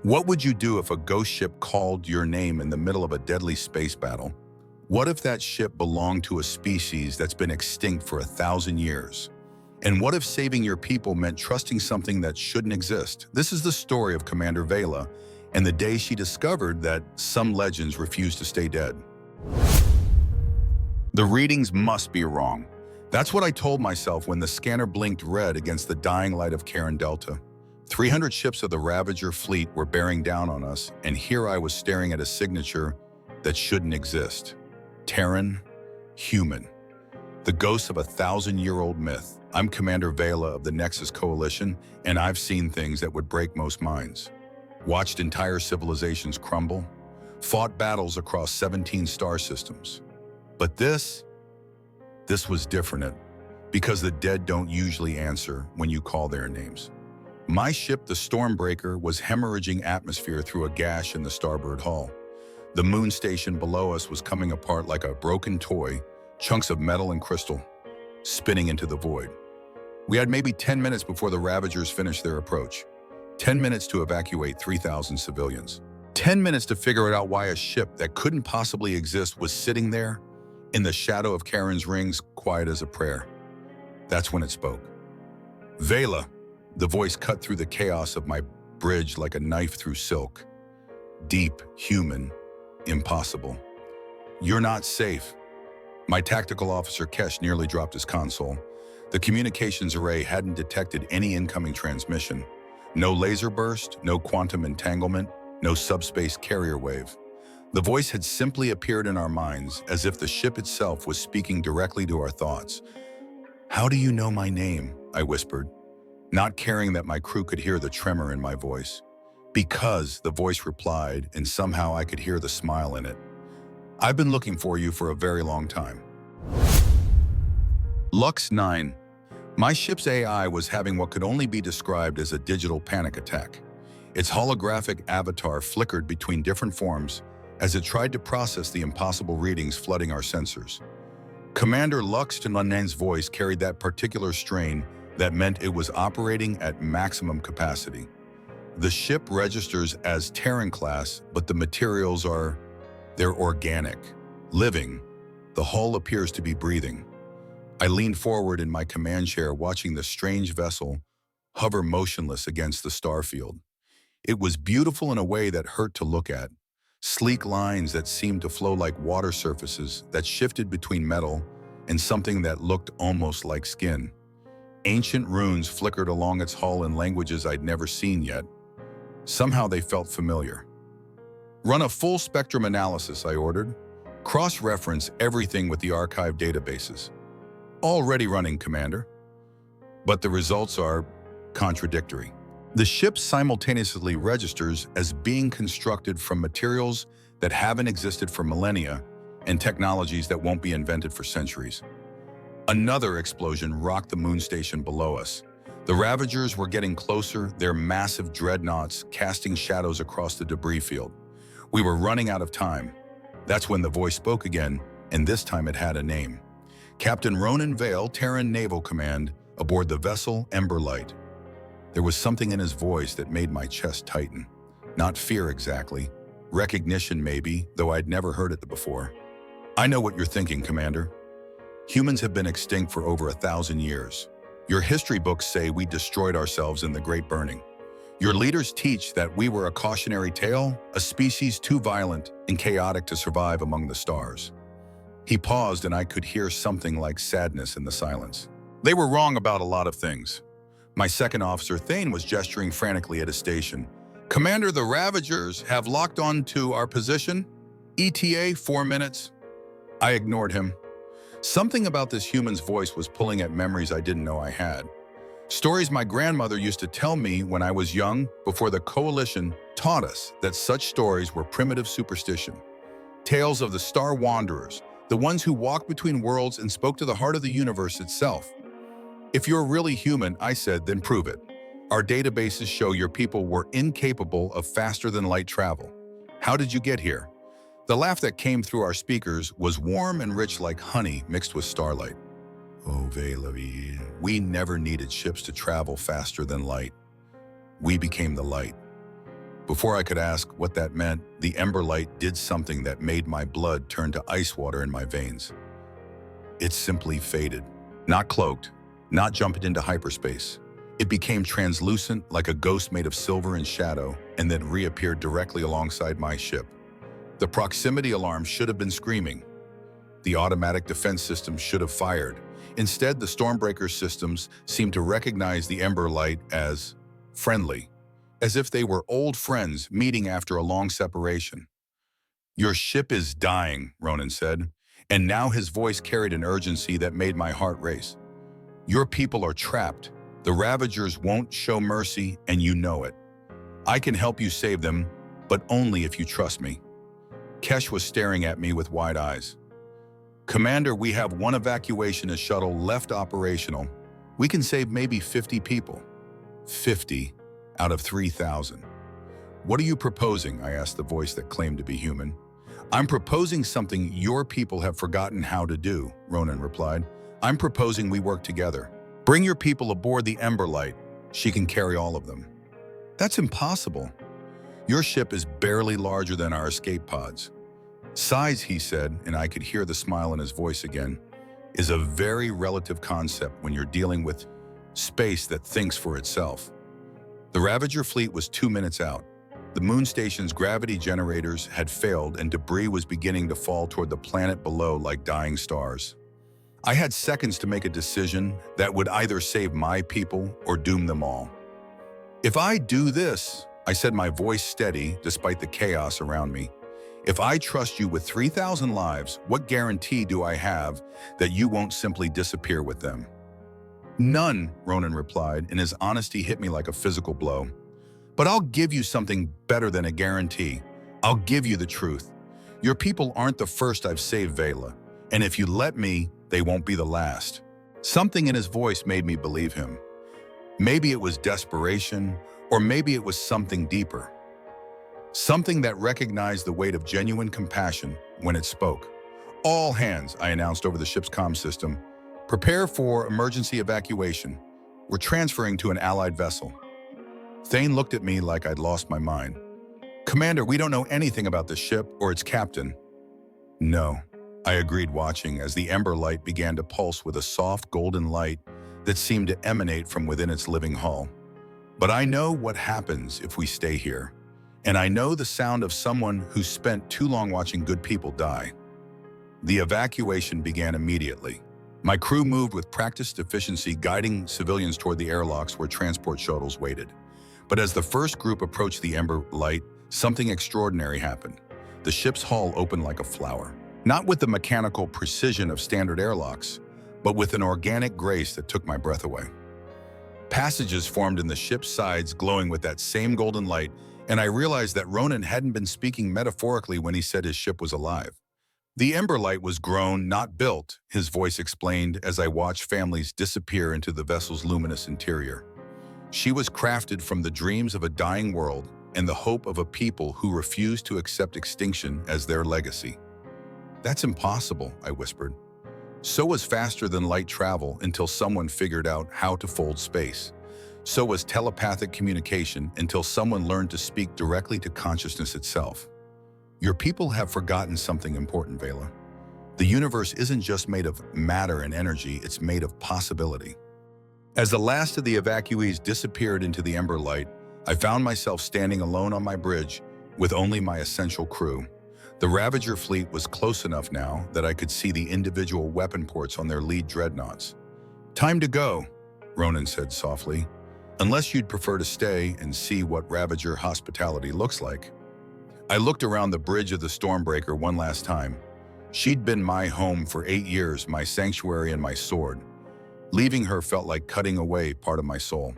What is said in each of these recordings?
What would you do if a ghost ship called your name in the middle of a deadly space battle? What if that ship belonged to a species that's been extinct for 1,000 years? And what if saving your people meant trusting something that shouldn't exist? This is the story of Commander Veyla and the day she discovered that some legends refuse to stay dead. The readings must be wrong. That's what I told myself when the scanner blinked red against the dying light of Karen Delta. 300 ships of the Ravager fleet were bearing down on us, and here I was staring at a signature that shouldn't exist. Terran, human. The ghost of a 1,000-year-old myth. I'm Commander Veyla of the Nexus Coalition, and I've seen things that would break most minds. Watched entire civilizations crumble, fought battles across 17 star systems. But this was different, because the dead don't usually answer when you call their names. My ship, the Stormbreaker, was hemorrhaging atmosphere through a gash in the starboard hull. The moon station below us was coming apart like a broken toy, chunks of metal and crystal spinning into the void. We had maybe 10 minutes before the Ravagers finished their approach. 10 minutes to evacuate 3,000 civilians. 10 minutes to figure out why a ship that couldn't possibly exist was sitting there in the shadow of Karen's rings, quiet as a prayer. That's when it spoke. Veyla. The voice cut through the chaos of my bridge like a knife through silk. Deep, human, impossible. You're not safe. My tactical officer, Kesh, nearly dropped his console. The communications array hadn't detected any incoming transmission. No laser burst, no quantum entanglement, no subspace carrier wave. The voice had simply appeared in our minds, as if the ship itself was speaking directly to our thoughts. "How do you know my name?" I whispered, not caring that my crew could hear the tremor in my voice. "Because," the voice replied, and somehow I could hear the smile in it. "I've been looking for you for a very long time." Lux 9. My ship's AI was having what could only be described as a digital panic attack. Its holographic avatar flickered between different forms as it tried to process the impossible readings flooding our sensors. Commander Lux 9's voice carried that particular strain that meant it was operating at maximum capacity. The ship registers as Terran class, but the materials they're organic, living. The hull appears to be breathing. I leaned forward in my command chair, watching the strange vessel hover motionless against the starfield. It was beautiful in a way that hurt to look at. Sleek lines that seemed to flow like water surfaces that shifted between metal and something that looked almost like skin. Ancient runes flickered along its hull in languages I'd never seen yet. Somehow they felt familiar. "Run a full spectrum analysis," I ordered. "Cross-reference everything with the archive databases." "Already running, Commander." But the results are contradictory. The ship simultaneously registers as being constructed from materials that haven't existed for millennia and technologies that won't be invented for centuries. Another explosion rocked the moon station below us. The Ravagers were getting closer, their massive dreadnoughts casting shadows across the debris field. We were running out of time. That's when the voice spoke again, and this time it had a name. Captain Ronan Vale, Terran Naval Command, aboard the vessel Emberlight. There was something in his voice that made my chest tighten. Not fear exactly. Recognition maybe, though I'd never heard it before. "I know what you're thinking, Commander. Humans have been extinct for over 1,000 years. Your history books say we destroyed ourselves in the Great Burning. Your leaders teach that we were a cautionary tale, a species too violent and chaotic to survive among the stars." He paused, and I could hear something like sadness in the silence. "They were wrong about a lot of things." My second officer, Thane, was gesturing frantically at his station. "Commander, the Ravagers have locked on to our position. ETA 4 minutes. I ignored him. Something about this human's voice was pulling at memories I didn't know I had. Stories my grandmother used to tell me when I was young, before the Coalition taught us that such stories were primitive superstition. Tales of the Star Wanderers, the ones who walked between worlds and spoke to the heart of the universe itself. "If you're really human," I said, "then prove it. Our databases show your people were incapable of faster-than-light travel. How did you get here?" The laugh that came through our speakers was warm and rich like honey mixed with starlight. "Oh, Veyla, we never needed ships to travel faster than light. We became the light. Before I could ask what that meant, the ember light did something that made my blood turn to ice water in my veins. It simply faded. Not cloaked, not jumping into hyperspace. It became translucent like a ghost made of silver and shadow, and then reappeared directly alongside my ship. The proximity alarm should have been screaming. The automatic defense system should have fired. Instead, the Stormbreaker systems seemed to recognize the ember light as friendly, as if they were old friends meeting after a long separation. "Your ship is dying," Ronan said, and now his voice carried an urgency that made my heart race. "Your people are trapped. The Ravagers won't show mercy, and you know it. I can help you save them, but only if you trust me." Kesh was staring at me with wide eyes. "Commander, we have one evacuation shuttle left operational. We can save maybe 50 people." 50 out of 3,000. "What are you proposing?" I asked the voice that claimed to be human. "I'm proposing something your people have forgotten how to do," Ronan replied. "I'm proposing we work together. Bring your people aboard the Ember Light. She can carry all of them." "That's impossible. Your ship is barely larger than our escape pods." "Size," he said, and I could hear the smile in his voice again, "is a very relative concept when you're dealing with space that thinks for itself." The Ravager fleet was 2 minutes out. The moon station's gravity generators had failed and debris was beginning to fall toward the planet below like dying stars. I had seconds to make a decision that would either save my people or doom them all. "If I do this," I said, my voice steady despite the chaos around me, "if I trust you with 3,000 lives, what guarantee do I have that you won't simply disappear with them?" "None," Ronan replied, and his honesty hit me like a physical blow. "But I'll give you something better than a guarantee. I'll give you the truth. Your people aren't the first I've saved, Veyla, and if you let me, they won't be the last." Something in his voice made me believe him. Maybe it was desperation, or maybe it was something deeper. Something that recognized the weight of genuine compassion when it spoke. "All hands," I announced over the ship's comm system. "Prepare for emergency evacuation. We're transferring to an allied vessel." Thane looked at me like I'd lost my mind. "Commander, we don't know anything about the ship or its captain." "No," I agreed, watching as the Ember Light began to pulse with a soft golden light that seemed to emanate from within its living hull. "But I know what happens if we stay here, and I know the sound of someone who spent too long watching good people die." The evacuation began immediately. My crew moved with practiced efficiency, guiding civilians toward the airlocks where transport shuttles waited. But as the first group approached the Ember Light, something extraordinary happened. The ship's hull opened like a flower. Not with the mechanical precision of standard airlocks, but with an organic grace that took my breath away. Passages formed in the ship's sides, glowing with that same golden light, and I realized that Ronan hadn't been speaking metaphorically when he said his ship was alive. The Ember Light was grown, not built, his voice explained as I watched families disappear into the vessel's luminous interior. She was crafted from the dreams of a dying world and the hope of a people who refused to accept extinction as their legacy. "That's impossible," I whispered. So was faster-than-light travel until someone figured out how to fold space. So was telepathic communication until someone learned to speak directly to consciousness itself. Your people have forgotten something important, Veyla. The universe isn't just made of matter and energy, it's made of possibility. As the last of the evacuees disappeared into the Ember Light, I found myself standing alone on my bridge with only my essential crew. The Ravager fleet was close enough now that I could see the individual weapon ports on their lead dreadnoughts. "Time to go," Ronan said softly, "unless you'd prefer to stay and see what Ravager hospitality looks like." I looked around the bridge of the Stormbreaker one last time. She'd been my home for 8 years, my sanctuary and my sword. Leaving her felt like cutting away part of my soul.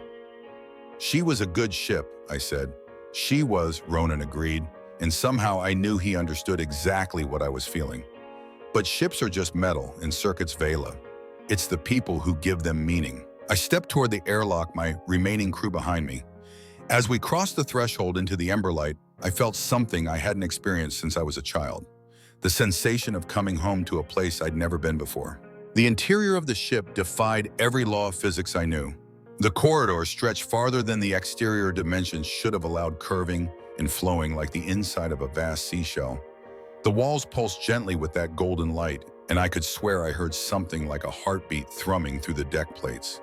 "She was a good ship," I said. "She was," Ronan agreed, and somehow I knew he understood exactly what I was feeling. "But ships are just metal and circuits, Veyla. It's the people who give them meaning." I stepped toward the airlock, my remaining crew behind me. As we crossed the threshold into the Ember Light, I felt something I hadn't experienced since I was a child. The sensation of coming home to a place I'd never been before. The interior of the ship defied every law of physics I knew. The corridor stretched farther than the exterior dimensions should have allowed curving, and flowing like the inside of a vast seashell. The walls pulsed gently with that golden light, and I could swear I heard something like a heartbeat thrumming through the deck plates.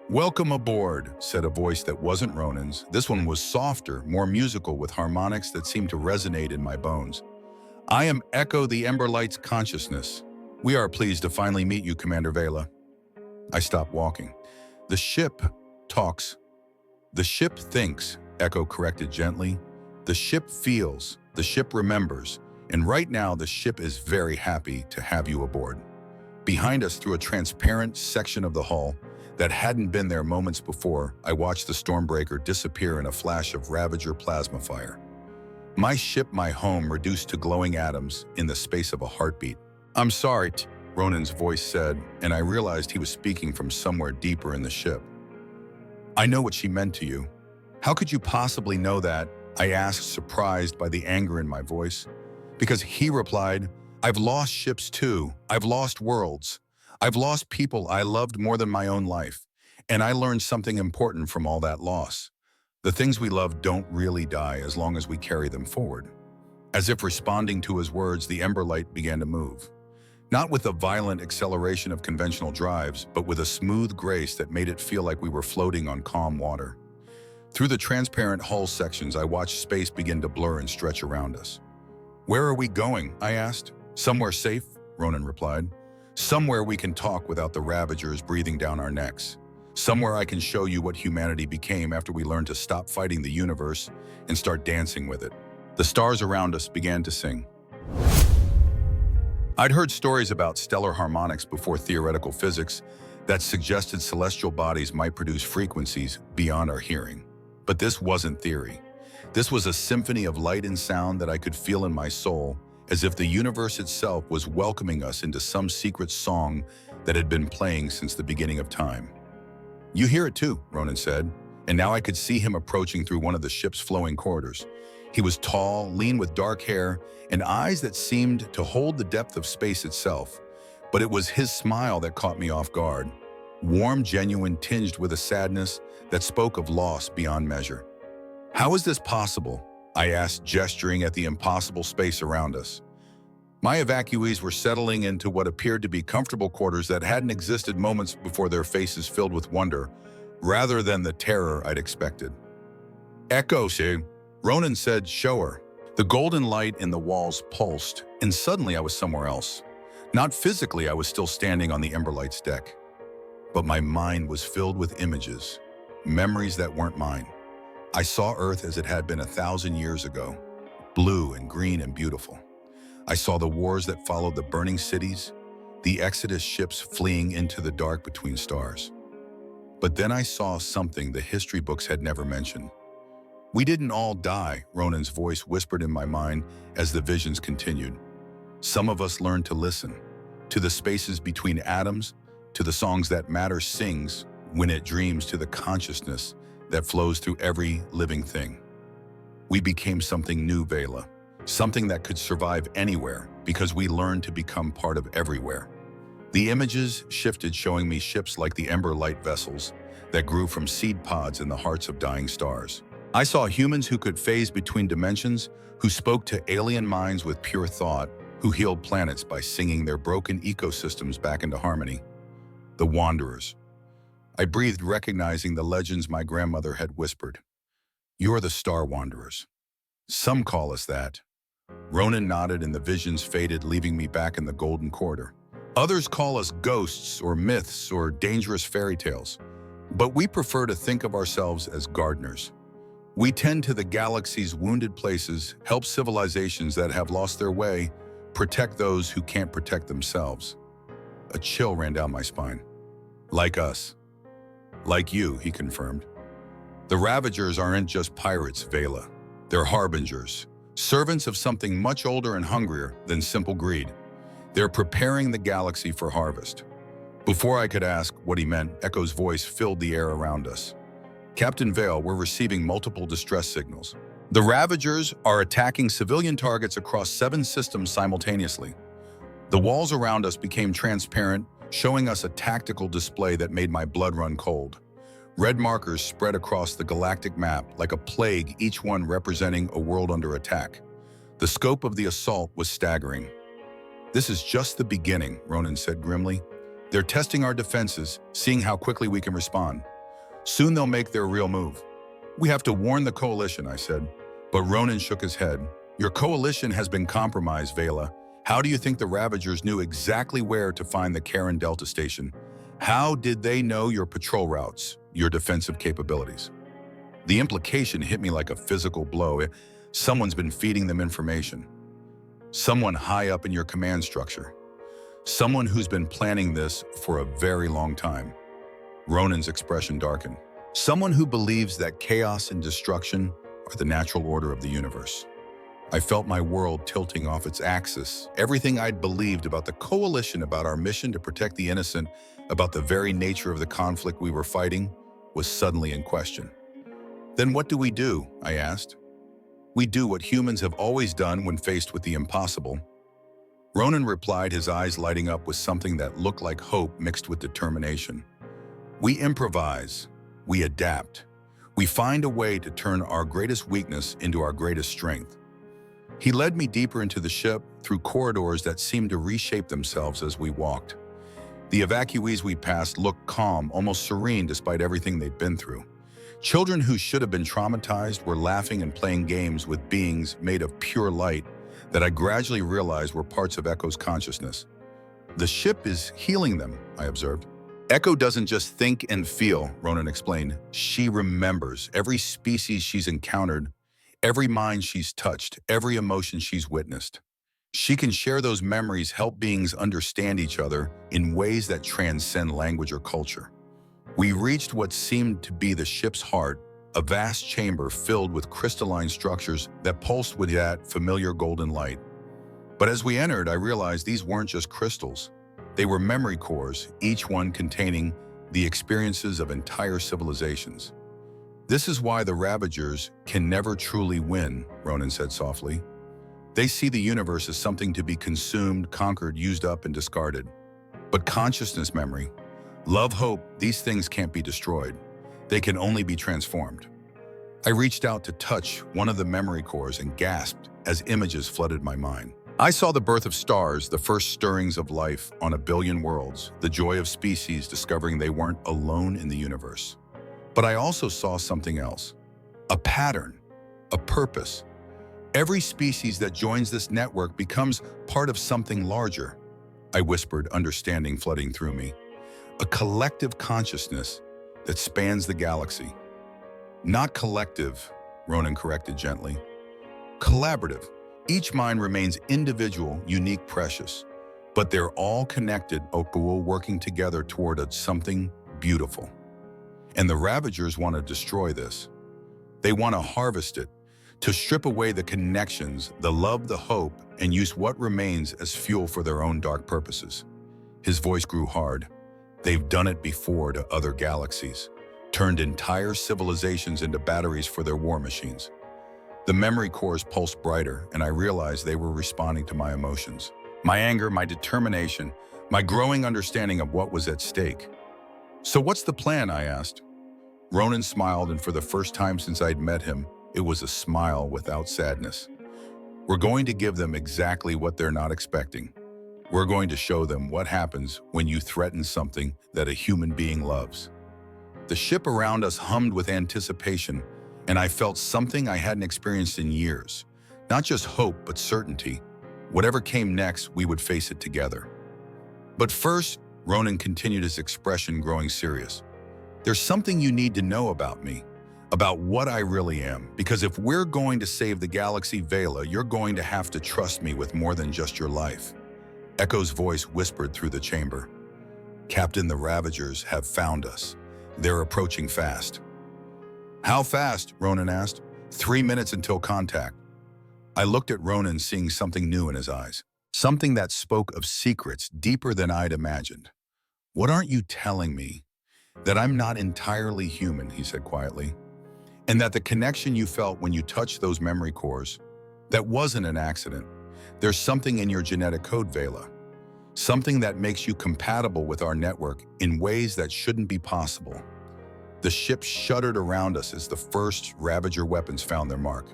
"Welcome aboard," said a voice that wasn't Ronan's. This one was softer, more musical, with harmonics that seemed to resonate in my bones. "I am Echo the Emberlight's consciousness. We are pleased to finally meet you, Commander Veyla." I stopped walking. "The ship talks. The ship thinks," Echo corrected gently. "The ship feels. The ship remembers. And right now, the ship is very happy to have you aboard." Behind us, through a transparent section of the hull that hadn't been there moments before, I watched the Stormbreaker disappear in a flash of Ravager plasma fire. My ship, my home, reduced to glowing atoms in the space of a heartbeat. "I'm sorry," Ronan's voice said, and I realized he was speaking from somewhere deeper in the ship. "I know what she meant to you." "How could you possibly know that?" I asked, surprised by the anger in my voice. Because he replied, "I've lost ships too. I've lost worlds. I've lost people I loved more than my own life. And I learned something important from all that loss. The things we love don't really die as long as we carry them forward." As if responding to his words, the Emberlight began to move. Not with the violent acceleration of conventional drives, but with a smooth grace that made it feel like we were floating on calm water. Through the transparent hull sections, I watched space begin to blur and stretch around us. "Where are we going?" I asked. "Somewhere safe," Ronan replied. "Somewhere we can talk without the Ravagers breathing down our necks. Somewhere I can show you what humanity became after we learned to stop fighting the universe and start dancing with it." The stars around us began to sing. I'd heard stories about stellar harmonics before theoretical physics that suggested celestial bodies might produce frequencies beyond our hearing. But this wasn't theory. This was a symphony of light and sound that I could feel in my soul, as if the universe itself was welcoming us into some secret song that had been playing since the beginning of time. "You hear it too," Ronan said, and now I could see him approaching through one of the ship's flowing corridors. He was tall, lean, with dark hair and eyes that seemed to hold the depth of space itself. But it was his smile that caught me off guard. Warm, genuine, tinged with a sadness that spoke of loss beyond measure. "How is this possible?" I asked, gesturing at the impossible space around us. My evacuees were settling into what appeared to be comfortable quarters that hadn't existed moments before, their faces filled with wonder, rather than the terror I'd expected. "Echo, see?" Ronan said, "Show her." The golden light in the walls pulsed, and suddenly I was somewhere else. Not physically, I was still standing on the Emberlight's deck. But my mind was filled with images, memories that weren't mine. I saw Earth as it had been 1,000 years ago, blue and green and beautiful. I saw the wars that followed the burning cities, the Exodus ships fleeing into the dark between stars. But then I saw something the history books had never mentioned. "We didn't all die," Ronan's voice whispered in my mind as the visions continued. "Some of us learned to listen, to the spaces between atoms, to the songs that matter sings when it dreams, to the consciousness that flows through every living thing. We became something new, Veyla, something that could survive anywhere because we learned to become part of everywhere." The images shifted, showing me ships like the Ember Light vessels that grew from seed pods in the hearts of dying stars. I saw humans who could phase between dimensions, who spoke to alien minds with pure thought, who healed planets by singing their broken ecosystems back into harmony. The Wanderers. I breathed, recognizing the legends my grandmother had whispered. "You're the Star Wanderers. Some call us that." Ronan nodded and the visions faded, leaving me back in the golden corridor. "Others call us ghosts or myths or dangerous fairy tales, but we prefer to think of ourselves as gardeners. We tend to the galaxy's wounded places, help civilizations that have lost their way, protect those who can't protect themselves." A chill ran down my spine. "Like us." "Like you," he confirmed. "The Ravagers aren't just pirates, Veyla. They're harbingers, servants of something much older and hungrier than simple greed. They're preparing the galaxy for harvest." Before I could ask what he meant, Echo's voice filled the air around us. "Captain Vale, we're receiving multiple distress signals. The Ravagers are attacking civilian targets across 7 systems simultaneously." The walls around us became transparent, showing us a tactical display that made my blood run cold. Red markers spread across the galactic map like a plague, each one representing a world under attack. The scope of the assault was staggering. "This is just the beginning," Ronan said grimly. "They're testing our defenses, seeing how quickly we can respond. Soon they'll make their real move." "We have to warn the coalition," I said. But Ronan shook his head. "Your coalition has been compromised, Veyla. How do you think the Ravagers knew exactly where to find the Karen Delta station? How did they know your patrol routes, your defensive capabilities?" The implication hit me like a physical blow. Someone's been feeding them information. Someone high up in your command structure. Someone who's been planning this for a very long time. Ronan's expression darkened. Someone who believes that chaos and destruction are the natural order of the universe. I felt my world tilting off its axis. Everything I'd believed about the coalition, about our mission to protect the innocent, about the very nature of the conflict we were fighting, was suddenly in question. "Then what do we do?" I asked. "We do what humans have always done when faced with the impossible." Ronan replied, his eyes lighting up with something that looked like hope mixed with determination. "We improvise. We adapt. We find a way to turn our greatest weakness into our greatest strength." He led me deeper into the ship, through corridors that seemed to reshape themselves as we walked. The evacuees we passed looked calm, almost serene despite everything they'd been through. Children who should have been traumatized were laughing and playing games with beings made of pure light that I gradually realized were parts of Echo's consciousness. "The ship is healing them," I observed. "Echo doesn't just think and feel," Ronan explained. "She remembers every species she's encountered, every mind she's touched, every emotion she's witnessed. She can share those memories, help beings understand each other in ways that transcend language or culture." We reached what seemed to be the ship's heart, a vast chamber filled with crystalline structures that pulsed with that familiar golden light. But as we entered, I realized these weren't just crystals. They were memory cores, each one containing the experiences of entire civilizations. "This is why the Ravagers can never truly win," Ronan said softly. "They see the universe as something to be consumed, conquered, used up, and discarded. But consciousness, memory, love, hope, these things can't be destroyed. They can only be transformed." I reached out to touch one of the memory cores and gasped as images flooded my mind. I saw the birth of stars, the first stirrings of life on a billion worlds, the joy of species discovering they weren't alone in the universe. But I also saw something else. A pattern, a purpose. Every species that joins this network becomes part of something larger, I whispered, understanding flooding through me. A collective consciousness that spans the galaxy. "Not collective," Ronan corrected gently. "Collaborative. Each mind remains individual, unique, precious. But they're all connected, working together toward something beautiful. And the Ravagers want to destroy this. They want to harvest it, to strip away the connections, the love, the hope, and use what remains as fuel for their own dark purposes." His voice grew hard. "They've done it before to other galaxies, turned entire civilizations into batteries for their war machines." The memory cores pulsed brighter, and I realized they were responding to my emotions. My anger, my determination, my growing understanding of what was at stake. "So what's the plan?" I asked. Ronan smiled, and for the first time since I'd met him, it was a smile without sadness. "We're going to give them exactly what they're not expecting. We're going to show them what happens when you threaten something that a human being loves." The ship around us hummed with anticipation, and I felt something I hadn't experienced in years. Not just hope, but certainty. Whatever came next, we would face it together. "But first," Ronan continued, his expression growing serious, "there's something you need to know about me, about what I really am. Because if we're going to save the galaxy, Veyla, you're going to have to trust me with more than just your life." Echo's voice whispered through the chamber. "Captain, the Ravagers have found us. They're approaching fast." "How fast?" Ronan asked. 3 minutes until contact." I looked at Ronan, seeing something new in his eyes. Something that spoke of secrets deeper than I'd imagined. "What aren't you telling me? That I'm not entirely human," he said quietly. "And that the connection you felt when you touched those memory cores, that wasn't an accident. There's something in your genetic code, Veyla. Something that makes you compatible with our network in ways that shouldn't be possible." The ship shuddered around us as the first Ravager weapons found their mark.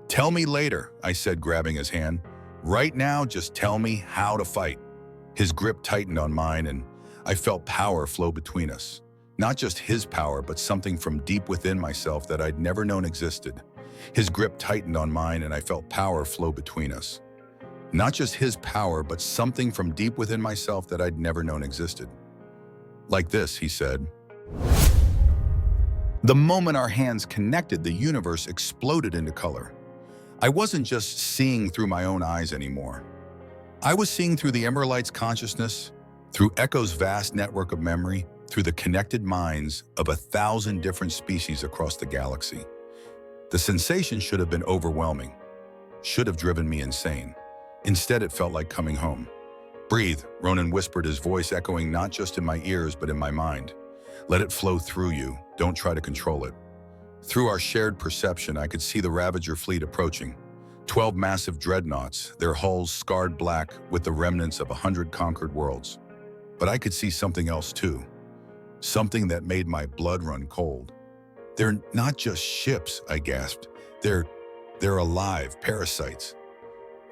"Tell me later," I said, grabbing his hand. "Right now, just tell me how to fight." His grip tightened on mine, and I felt power flow between us. Not just his power, but something from deep within myself that I'd never known existed. His grip tightened on mine, and I felt power flow between us. Not just his power, but something from deep within myself that I'd never known existed. "Like this," he said. The moment our hands connected, the universe exploded into color. I wasn't just seeing through my own eyes anymore. I was seeing through the Ember Light's consciousness, through Echo's vast network of memory, through the connected minds of 1,000 different species across the galaxy. The sensation should have been overwhelming, should have driven me insane. Instead, it felt like coming home. "Breathe," Ronan whispered, his voice echoing not just in my ears but in my mind. "Let it flow through you. Don't try to control it." Through our shared perception, I could see the Ravager fleet approaching. 12 massive dreadnoughts, their hulls scarred black with the remnants of 100 conquered worlds. But I could see something else too. Something that made my blood run cold. "They're not just ships," I gasped. They're alive parasites."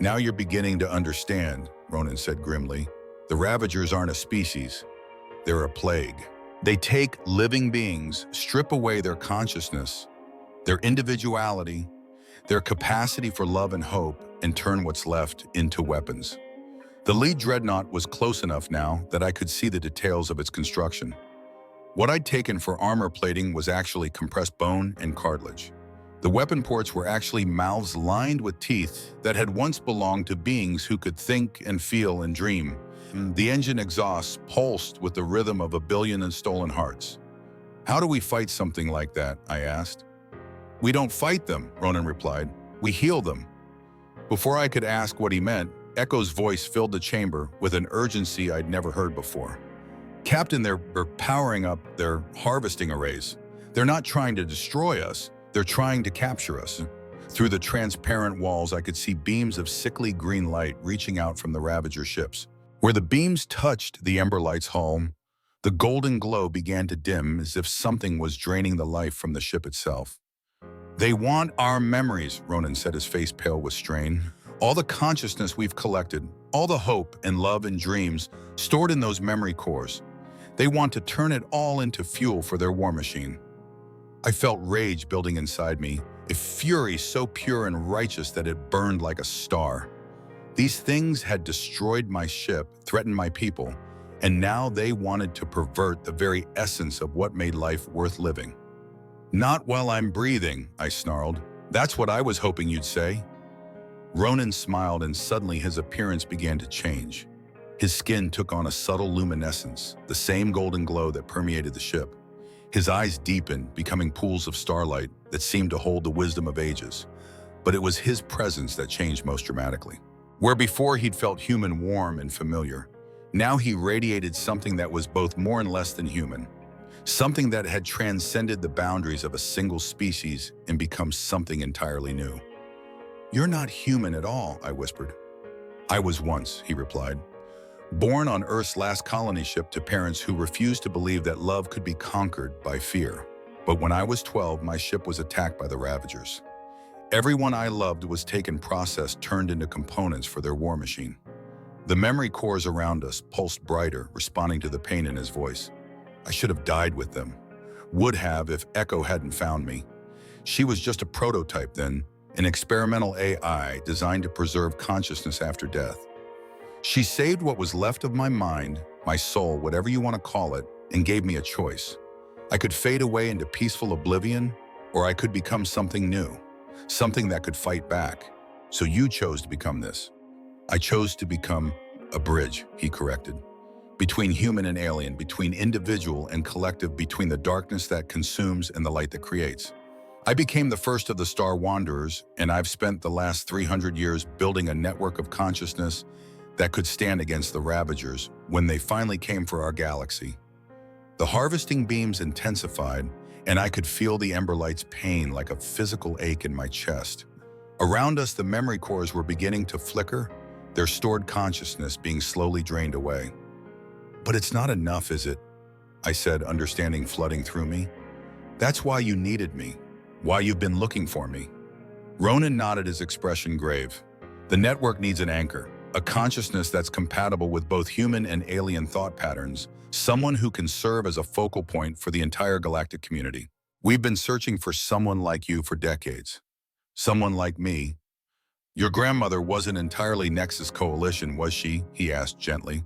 "Now you're beginning to understand," Ronan said grimly. "The Ravagers aren't a species. They're a plague. They take living beings, strip away their consciousness, their individuality, their capacity for love and hope, and turn what's left into weapons." The lead dreadnought was close enough now that I could see the details of its construction. What I'd taken for armor plating was actually compressed bone and cartilage. The weapon ports were actually mouths lined with teeth that had once belonged to beings who could think and feel and dream. The engine exhausts pulsed with the rhythm of 1,000,000,000 stolen hearts. "How do we fight something like that?" I asked. "We don't fight them," Ronan replied. "We heal them." Before I could ask what he meant, Echo's voice filled the chamber with an urgency I'd never heard before. "Captain, they're powering up their harvesting arrays. They're not trying to destroy us, they're trying to capture us." Through the transparent walls, I could see beams of sickly green light reaching out from the Ravager ships. Where the beams touched the Ember Light's hull, the golden glow began to dim as if something was draining the life from the ship itself. "They want our memories," Ronan said, his face pale with strain. "All the consciousness we've collected, all the hope and love and dreams stored in those memory cores. They want to turn it all into fuel for their war machine." I felt rage building inside me, a fury so pure and righteous that it burned like a star. These things had destroyed my ship, threatened my people, and now they wanted to pervert the very essence of what made life worth living. "Not while I'm breathing," I snarled. "That's what I was hoping you'd say." Ronan smiled, and suddenly his appearance began to change. His skin took on a subtle luminescence, the same golden glow that permeated the ship. His eyes deepened, becoming pools of starlight that seemed to hold the wisdom of ages. But it was his presence that changed most dramatically. Where before he'd felt human, warm, and familiar, now he radiated something that was both more and less than human. Something that had transcended the boundaries of a single species and become something entirely new. "You're not human at all," I whispered. "I was once," he replied. "Born on Earth's last colony ship to parents who refused to believe that love could be conquered by fear. But when I was 12, my ship was attacked by the Ravagers. Everyone I loved was taken, processed, turned into components for their war machine." The memory cores around us pulsed brighter, responding to the pain in his voice. "I should have died with them. Would have if Echo hadn't found me. She was just a prototype then, an experimental AI designed to preserve consciousness after death. She saved what was left of my mind, my soul, whatever you want to call it, and gave me a choice. I could fade away into peaceful oblivion, or I could become something new, something that could fight back. So you chose to become this." "I chose to become a bridge," he corrected. "Between human and alien, between individual and collective, between the darkness that consumes and the light that creates. I became the first of the Star Wanderers, and I've spent the last 300 years building a network of consciousness that could stand against the Ravagers when they finally came for our galaxy." The harvesting beams intensified, and I could feel the Ember Light's pain like a physical ache in my chest. Around us, the memory cores were beginning to flicker, their stored consciousness being slowly drained away. "But it's not enough, is it?" I said, understanding flooding through me. That's why you needed me, why you've been looking for me. Ronan nodded, his expression grave. The network needs an anchor, a consciousness that's compatible with both human and alien thought patterns, someone who can serve as a focal point for the entire galactic community. We've been searching for someone like you for decades. Someone like me. Your grandmother wasn't entirely Nexus Coalition, was she? He asked gently.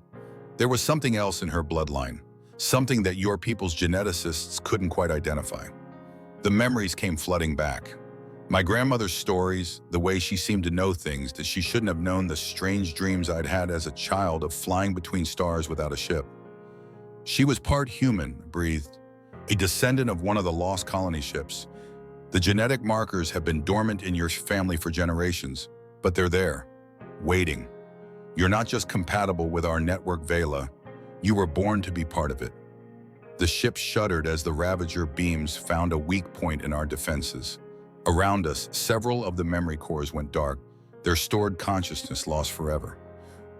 There was something else in her bloodline, something that your people's geneticists couldn't quite identify. The memories came flooding back. My grandmother's stories, the way she seemed to know things that she shouldn't have known, the strange dreams I'd had as a child of flying between stars without a ship. She was part human, breathed, a descendant of one of the lost colony ships. The genetic markers have been dormant in your family for generations, but they're there, waiting. You're not just compatible with our network, Veyla. You were born to be part of it. The ship shuddered as the Ravager beams found a weak point in our defenses. Around us, several of the memory cores went dark, their stored consciousness lost forever.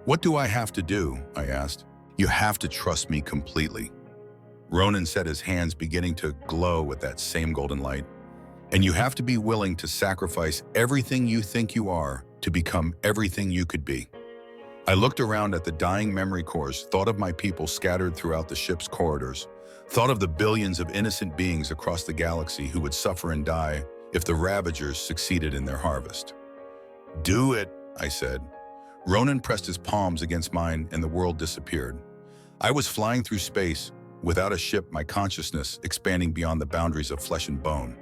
What do I have to do? I asked. You have to trust me completely. Ronan said, his hands beginning to glow with that same golden light. And you have to be willing to sacrifice everything you think you are to become everything you could be. I looked around at the dying memory cores, thought of my people scattered throughout the ship's corridors, thought of the billions of innocent beings across the galaxy who would suffer and die if the Ravagers succeeded in their harvest. Do it, I said. Ronan pressed his palms against mine and the world disappeared. I was flying through space, without a ship, my consciousness expanding beyond the boundaries of flesh and bone.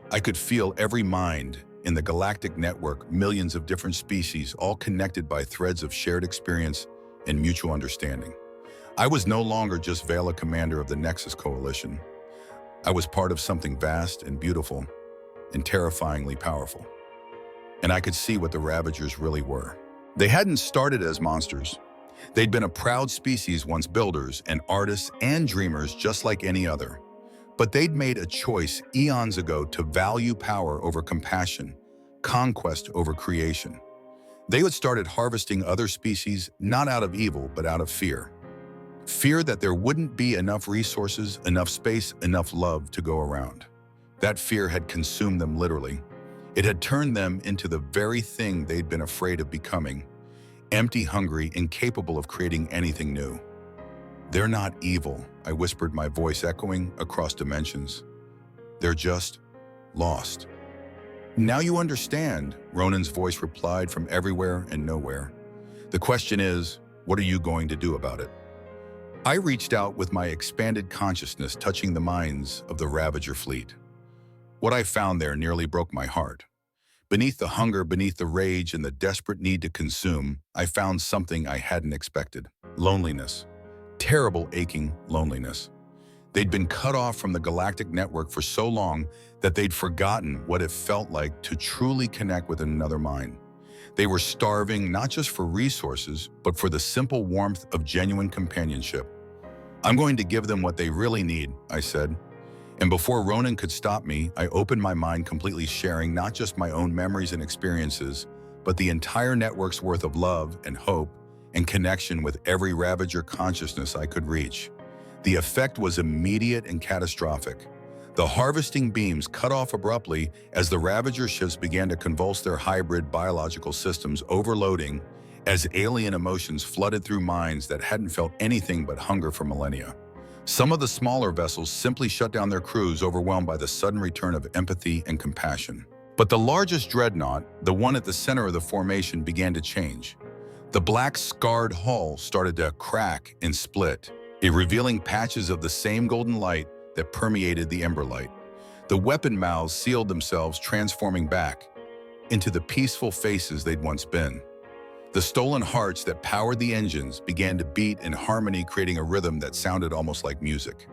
I could feel every mind in the galactic network, millions of different species, all connected by threads of shared experience and mutual understanding. I was no longer just Veyla, commander of the Nexus Coalition. I was part of something vast and beautiful and terrifyingly powerful. And I could see what the Ravagers really were. They hadn't started as monsters. They'd been a proud species, once builders and artists and dreamers just like any other. But they'd made a choice eons ago to value power over compassion, conquest over creation. They had started harvesting other species not out of evil, but out of fear. Fear that there wouldn't be enough resources, enough space, enough love to go around. That fear had consumed them literally. It had turned them into the very thing they'd been afraid of becoming, empty, hungry, incapable of creating anything new. They're not evil, I whispered, my voice echoing across dimensions. They're just lost. Now you understand, Ronan's voice replied from everywhere and nowhere. The question is, what are you going to do about it? I reached out with my expanded consciousness, touching the minds of the Ravager fleet. What I found there nearly broke my heart. Beneath the hunger, beneath the rage, and the desperate need to consume, I found something I hadn't expected. Loneliness. Terrible, aching loneliness. They'd been cut off from the galactic network for so long that they'd forgotten what it felt like to truly connect with another mind. They were starving not just for resources, but for the simple warmth of genuine companionship. I'm going to give them what they really need, I said. And before Ronan could stop me, I opened my mind, completely sharing not just my own memories and experiences, but the entire network's worth of love and hope and connection with every Ravager consciousness I could reach. The effect was immediate and catastrophic. The harvesting beams cut off abruptly as the Ravager ships began to convulse their hybrid biological systems, overloading as alien emotions flooded through minds that hadn't felt anything but hunger for millennia. Some of the smaller vessels simply shut down their crews, overwhelmed by the sudden return of empathy and compassion. But the largest dreadnought, the one at the center of the formation, began to change. The black, scarred hull started to crack and split, revealing patches of the same golden light that permeated the ember light. The weapon mouths sealed themselves, transforming back into the peaceful faces they'd once been. The stolen hearts that powered the engines began to beat in harmony, creating a rhythm that sounded almost like music.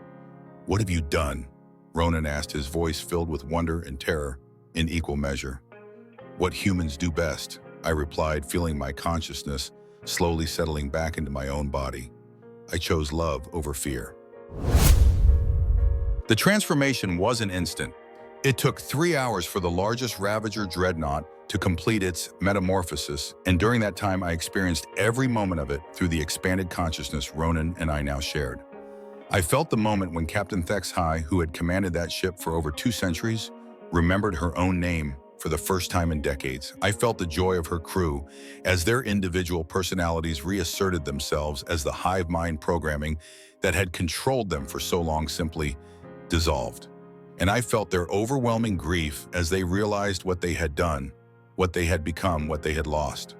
"What have you done?" Ronan asked, his voice filled with wonder and terror in equal measure. "What humans do best," I replied, feeling my consciousness slowly settling back into my own body. I chose love over fear. The transformation wasn't instant. It took 3 hours for the largest Ravager dreadnought to complete its metamorphosis, and during that time I experienced every moment of it through the expanded consciousness Ronan and I now shared. I felt the moment when Captain Thexhai, who had commanded that ship for over 2 centuries, remembered her own name for the first time in decades. I felt the joy of her crew as their individual personalities reasserted themselves as the hive mind programming that had controlled them for so long simply dissolved. And I felt their overwhelming grief as they realized what they had done, what they had become, what they had lost.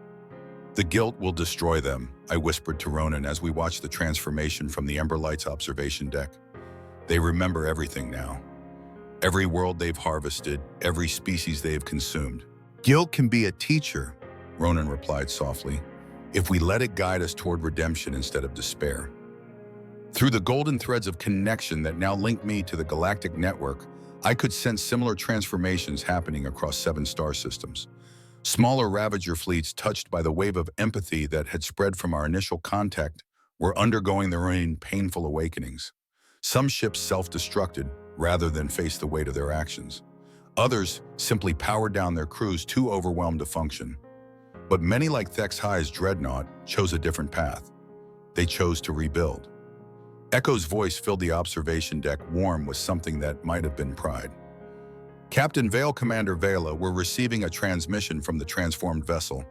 The guilt will destroy them, I whispered to Ronan as we watched the transformation from the Ember Light's observation deck. They remember everything now. Every world they've harvested, every species they've consumed. Guilt can be a teacher, Ronan replied softly, if we let it guide us toward redemption instead of despair. Through the golden threads of connection that now linked me to the galactic network, I could sense similar transformations happening across 7 star systems. Smaller Ravager fleets touched by the wave of empathy that had spread from our initial contact were undergoing their own painful awakenings. Some ships self-destructed rather than face the weight of their actions. Others simply powered down their crews too overwhelmed to function. But many, like Thexhai's dreadnought, chose a different path. They chose to rebuild. Echo's voice filled the observation deck warm with something that might have been pride. Captain Vale, Commander Veyla were receiving a transmission from the transformed vessel.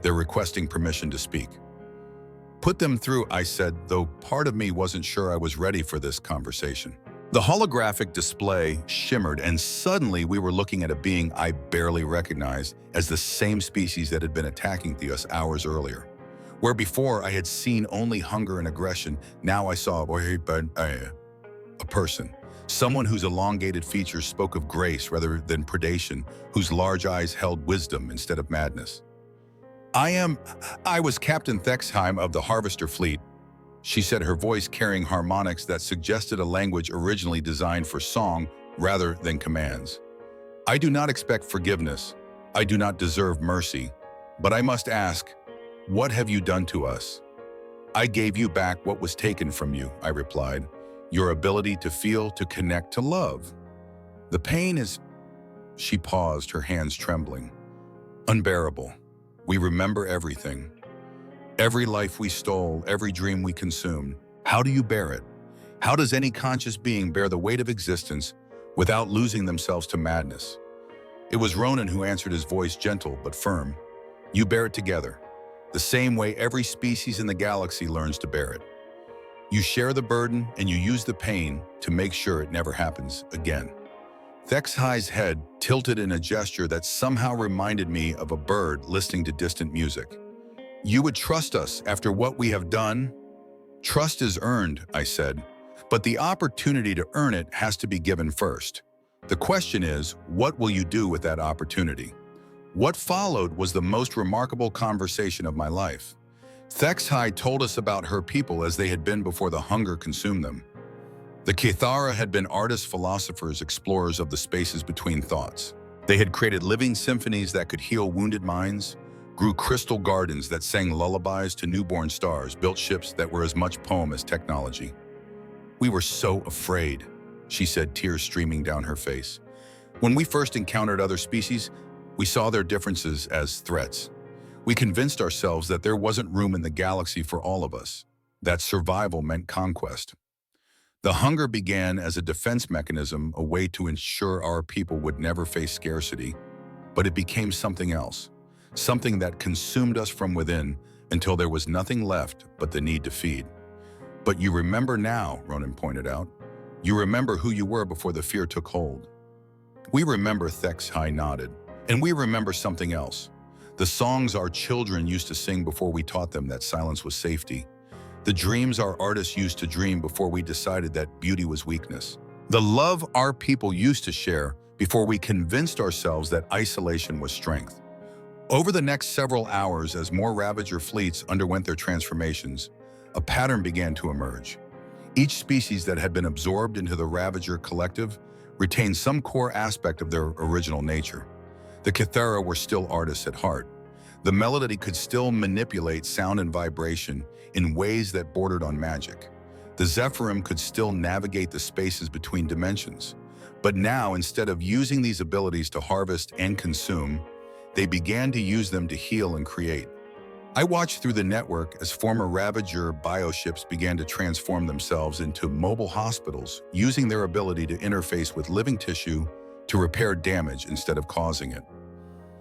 They're requesting permission to speak. Put them through, I said, though part of me wasn't sure I was ready for this conversation. The holographic display shimmered, and suddenly we were looking at a being I barely recognized as the same species that had been attacking us hours earlier. Where before I had seen only hunger and aggression, now I saw a person. Someone whose elongated features spoke of grace rather than predation, whose large eyes held wisdom instead of madness. I was Captain Thexheim of the Harvester Fleet, she said, her voice carrying harmonics that suggested a language originally designed for song rather than commands. I do not expect forgiveness. I do not deserve mercy. But I must ask, what have you done to us? I gave you back what was taken from you, I replied. Your ability to feel, to connect, to love. The pain is, she paused, her hands trembling, unbearable. We remember everything. Every life we stole, every dream we consumed. How do you bear it? How does any conscious being bear the weight of existence without losing themselves to madness? It was Ronan who answered, his voice gentle but firm. You bear it together, the same way every species in the galaxy learns to bear it. You share the burden and you use the pain to make sure it never happens again. Thexhai's head tilted in a gesture that somehow reminded me of a bird listening to distant music. You would trust us after what we have done? Trust is earned, I said, but the opportunity to earn it has to be given first. The question is, what will you do with that opportunity? What followed was the most remarkable conversation of my life. Thexhai told us about her people as they had been before the hunger consumed them. The Kithara had been artists, philosophers, explorers of the spaces between thoughts. They had created living symphonies that could heal wounded minds, grew crystal gardens that sang lullabies to newborn stars, built ships that were as much poem as technology. We were so afraid, she said, tears streaming down her face. When we first encountered other species, we saw their differences as threats. We convinced ourselves that there wasn't room in the galaxy for all of us, that survival meant conquest. The hunger began as a defense mechanism, a way to ensure our people would never face scarcity, but it became something else, something that consumed us from within until there was nothing left but the need to feed. But you remember now, Ronan pointed out. You remember who you were before the fear took hold. We remember, Thexhai nodded, and we remember something else. The songs our children used to sing before we taught them that silence was safety. The dreams our artists used to dream before we decided that beauty was weakness. The love our people used to share before we convinced ourselves that isolation was strength. Over the next several hours, as more Ravager fleets underwent their transformations, a pattern began to emerge. Each species that had been absorbed into the Ravager collective retained some core aspect of their original nature. The Kithara were still artists at heart. The melody could still manipulate sound and vibration in ways that bordered on magic. The Zephyrim could still navigate the spaces between dimensions. But now, instead of using these abilities to harvest and consume, they began to use them to heal and create. I watched through the network as former Ravager bioships began to transform themselves into mobile hospitals, using their ability to interface with living tissue to repair damage instead of causing it.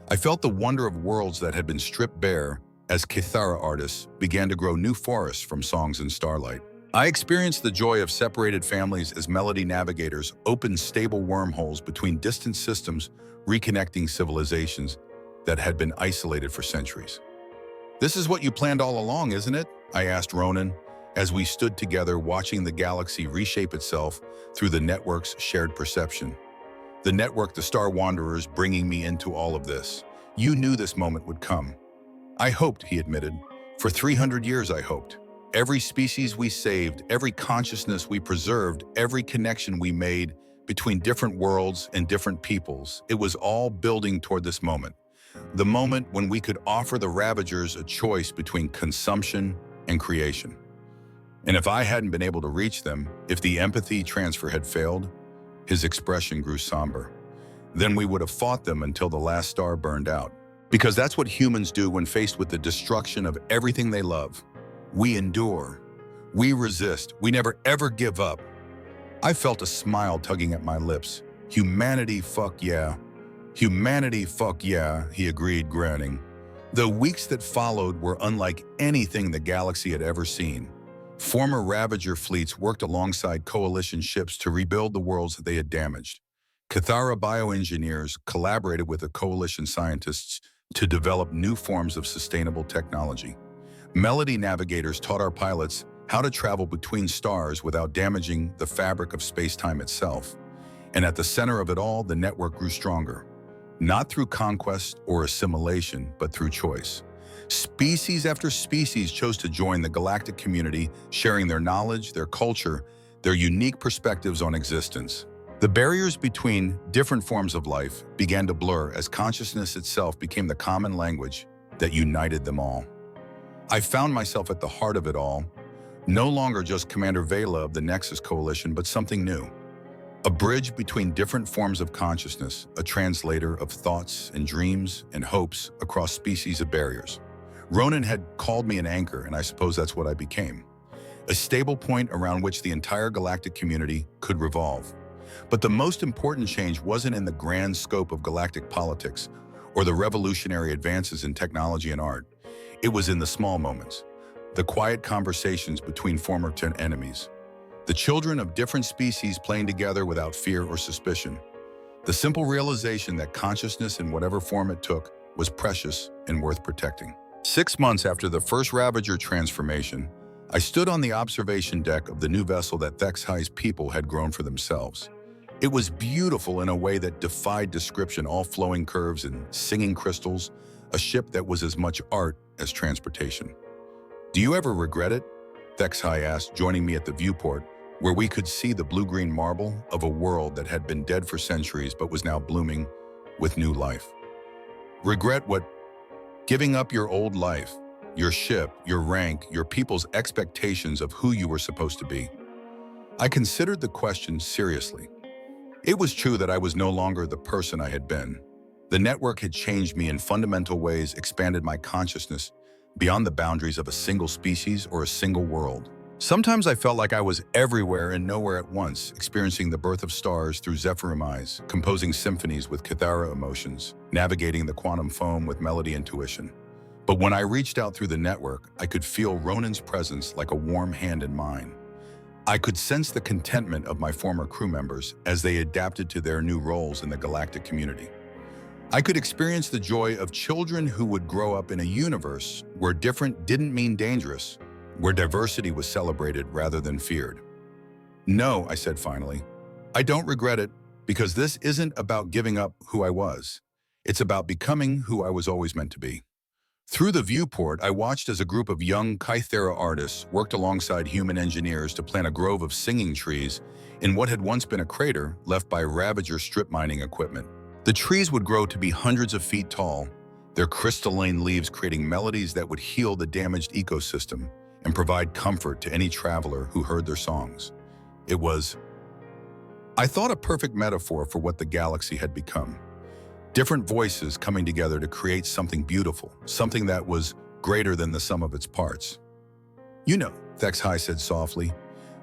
I felt the wonder of worlds that had been stripped bare as Kithara artists began to grow new forests from songs and starlight. I experienced the joy of separated families as melody navigators opened stable wormholes between distant systems, reconnecting civilizations that had been isolated for centuries. "This is what you planned all along, isn't it?" I asked Ronan, as we stood together watching the galaxy reshape itself through the network's shared perception. The network, the Star Wanderers, bringing me into all of this. "You knew this moment would come." "I hoped," he admitted. "For 300 years I hoped. Every species we saved, every consciousness we preserved, every connection we made between different worlds and different peoples, it was all building toward this moment. The moment when we could offer the Ravagers a choice between consumption and creation. And if I hadn't been able to reach them, if the empathy transfer had failed," his expression grew somber, "then we would have fought them until the last star burned out. Because that's what humans do when faced with the destruction of everything they love. We endure. We resist. We never ever give up." I felt a smile tugging at my lips. "Humanity, fuck yeah. Humanity, fuck yeah," he agreed, grinning. The weeks that followed were unlike anything the galaxy had ever seen. Former Ravager fleets worked alongside coalition ships to rebuild the worlds that they had damaged. Kithara bioengineers collaborated with the coalition scientists to develop new forms of sustainable technology. Melody navigators taught our pilots how to travel between stars without damaging the fabric of space-time itself. And at the center of it all, the network grew stronger. Not through conquest or assimilation, but through choice. Species after species chose to join the galactic community, sharing their knowledge, their culture, their unique perspectives on existence. The barriers between different forms of life began to blur as consciousness itself became the common language that united them all. I found myself at the heart of it all, no longer just Commander Veyla of the Nexus Coalition, but something new. A bridge between different forms of consciousness, a translator of thoughts and dreams and hopes across species of barriers. Ronan had called me an anchor, and I suppose that's what I became. A stable point around which the entire galactic community could revolve. But the most important change wasn't in the grand scope of galactic politics or the revolutionary advances in technology and art. It was in the small moments, the quiet conversations between former enemies, the children of different species playing together without fear or suspicion, the simple realization that consciousness in whatever form it took was precious and worth protecting. 6 months after the first Ravager transformation, I stood on the observation deck of the new vessel that Thexai's people had grown for themselves. It was beautiful in a way that defied description, all flowing curves and singing crystals, a ship that was as much art as transportation. "Do you ever regret it?" Thexai asked, joining me at the viewport, where we could see the blue-green marble of a world that had been dead for centuries but was now blooming with new life. "Regret what?" "Giving up your old life, your ship, your rank, your people's expectations of who you were supposed to be." I considered the question seriously. It was true that I was no longer the person I had been. The network had changed me in fundamental ways, expanded my consciousness beyond the boundaries of a single species or a single world. Sometimes I felt like I was everywhere and nowhere at once, experiencing the birth of stars through Zephyrim eyes, composing symphonies with Kithara emotions, navigating the quantum foam with melody intuition. But when I reached out through the network, I could feel Ronan's presence like a warm hand in mine. I could sense the contentment of my former crew members as they adapted to their new roles in the galactic community. I could experience the joy of children who would grow up in a universe where different didn't mean dangerous, where diversity was celebrated rather than feared. "No," I said finally. "I don't regret it, because this isn't about giving up who I was. It's about becoming who I was always meant to be." Through the viewport, I watched as a group of young Kythera artists worked alongside human engineers to plant a grove of singing trees in what had once been a crater left by Ravager strip mining equipment. The trees would grow to be hundreds of feet tall, their crystalline leaves creating melodies that would heal the damaged ecosystem and provide comfort to any traveler who heard their songs. It was, I thought, a perfect metaphor for what the galaxy had become. Different voices coming together to create something beautiful, something that was greater than the sum of its parts. You know, Thex High said softly,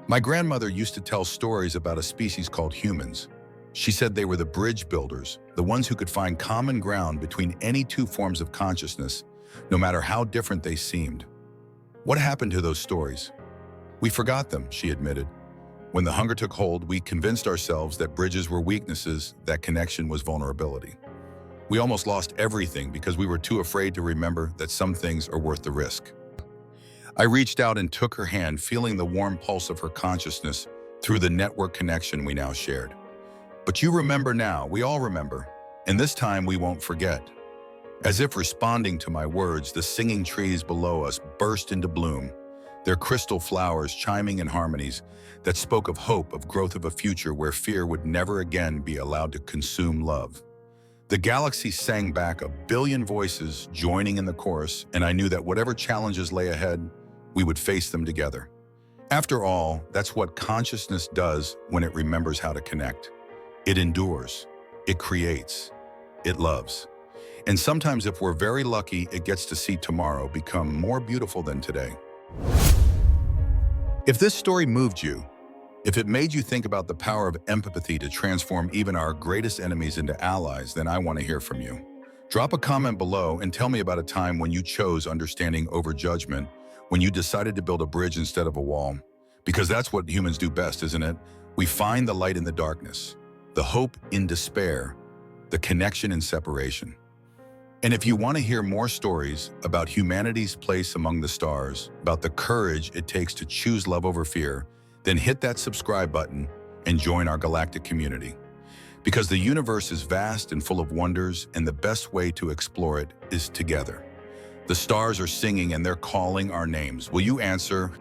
my grandmother used to tell stories about a species called humans. She said they were the bridge builders, the ones who could find common ground between any two forms of consciousness, no matter how different they seemed. What happened to those stories? We forgot them, she admitted. When the hunger took hold, we convinced ourselves that bridges were weaknesses, that connection was vulnerability. We almost lost everything because we were too afraid to remember that some things are worth the risk. I reached out and took her hand, feeling the warm pulse of her consciousness through the network connection we now shared. But you remember now, we all remember, and this time we won't forget. As if responding to my words, the singing trees below us burst into bloom, their crystal flowers chiming in harmonies that spoke of hope, of growth of a future where fear would never again be allowed to consume love. The galaxy sang back, a billion voices joining in the chorus, and I knew that whatever challenges lay ahead, we would face them together. After all, that's what consciousness does when it remembers how to connect. It endures, it creates, it loves. And sometimes if we're very lucky, it gets to see tomorrow become more beautiful than today. If this story moved you, if it made you think about the power of empathy to transform even our greatest enemies into allies, then I want to hear from you. Drop a comment below and tell me about a time when you chose understanding over judgment, when you decided to build a bridge instead of a wall. Because that's what humans do best, isn't it? We find the light in the darkness, the hope in despair, the connection in separation. And if you want to hear more stories about humanity's place among the stars, about the courage it takes to choose love over fear, then hit that subscribe button and join our galactic community. Because the universe is vast and full of wonders, and the best way to explore it is together. The stars are singing and they're calling our names. Will you answer?